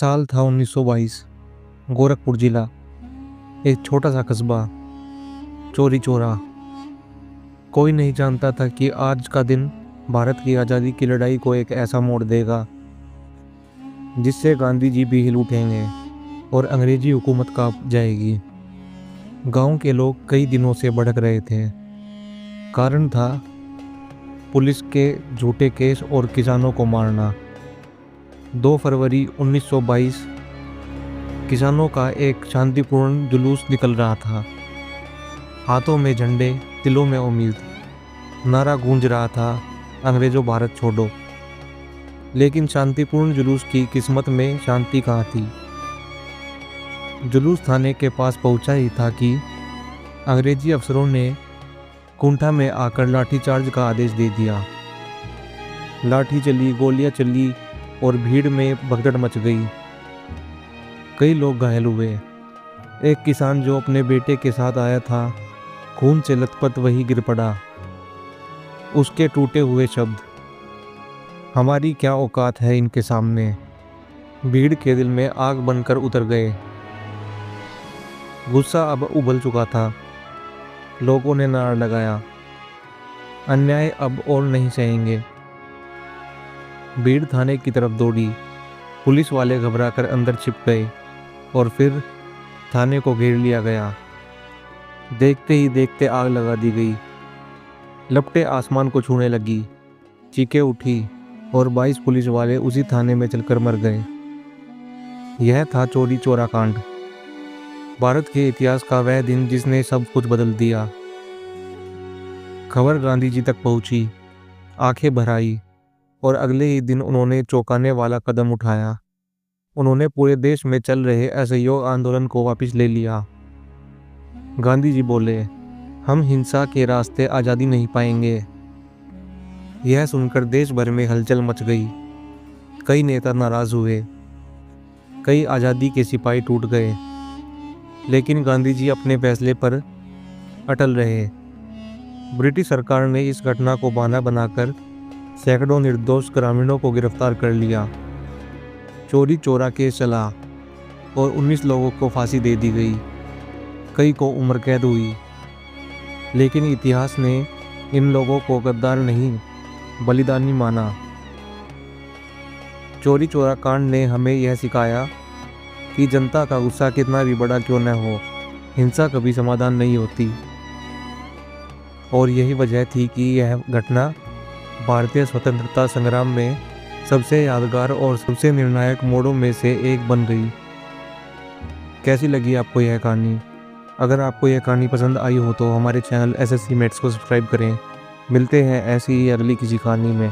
साल था 1922। गोरखपुर जिला, एक छोटा सा कस्बा, चौरी चौरा। कोई नहीं जानता था कि आज का दिन भारत की आज़ादी की लड़ाई को एक ऐसा मोड़ देगा जिससे गांधी जी भी हिल उठेंगे और अंग्रेजी हुकूमत कांप जाएगी। गांव के लोग कई दिनों से भड़क रहे थे। कारण था पुलिस के झूठे केस और किसानों को मारना। 2 फरवरी 1922 किसानों का एक शांतिपूर्ण जुलूस निकल रहा था। हाथों में झंडे, दिलों में उम्मीद। नारा गूंज रहा था, अंग्रेजों भारत छोड़ो। लेकिन शांतिपूर्ण जुलूस की किस्मत में शांति कहाँ थी। जुलूस थाने के पास पहुंचा ही था कि अंग्रेजी अफसरों ने कुंठा में आकर लाठीचार्ज का आदेश दे दिया। लाठी चली, गोलियां चली और भीड़ में भगदड़ मच गई। कई लोग घायल हुए। एक किसान जो अपने बेटे के साथ आया था, खून से लथपथ वही गिर पड़ा। उसके टूटे हुए शब्द, हमारी क्या औकात है इनके सामने, भीड़ के दिल में आग बनकर उतर गए। गुस्सा अब उबल चुका था। लोगों ने नारा लगाया, अन्याय अब और नहीं सहेंगे। भीड़ थाने की तरफ दौड़ी। पुलिस वाले घबराकर अंदर छिप गए और फिर थाने को घेर लिया गया। देखते ही देखते आग लगा दी गई। लपटें आसमान को छूने लगी, चीखें उठी और 22 पुलिस वाले उसी थाने में चलकर मर गए। यह था चौरी चौरा कांड, भारत के इतिहास का वह दिन जिसने सब कुछ बदल दिया। खबर गांधी जी तक पहुंची, आंखें भर आई और अगले ही दिन उन्होंने चौंकाने वाला कदम उठाया। उन्होंने पूरे देश में चल रहे असहयोग आंदोलन को वापस ले लिया। गांधी जी बोले, हम हिंसा के रास्ते आज़ादी नहीं पाएंगे। यह सुनकर देश भर में हलचल मच गई। कई नेता नाराज हुए, कई आज़ादी के सिपाही टूट गए। लेकिन गांधी जी अपने फैसले पर अटल रहे। ब्रिटिश सरकार ने इस घटना को बहाना बनाकर सैकड़ों निर्दोष ग्रामीणों को गिरफ्तार कर लिया। चौरी चौरा केस चला और 19 लोगों को फांसी दे दी गई। कई को उम्र कैद हुई। लेकिन इतिहास ने इन लोगों को गद्दार नहीं, बलिदानी माना। चौरी चौरा कांड ने हमें यह सिखाया कि जनता का गुस्सा कितना भी बड़ा क्यों न हो, हिंसा कभी समाधान नहीं होती। और यही वजह थी कि यह घटना भारतीय स्वतंत्रता संग्राम में सबसे यादगार और सबसे निर्णायक मोड़ों में से एक बन गई। कैसी लगी आपको यह कहानी? अगर आपको यह कहानी पसंद आई हो तो हमारे चैनल SSC मैथ्स को सब्सक्राइब करें। मिलते हैं ऐसी ही अगली किसी कहानी में।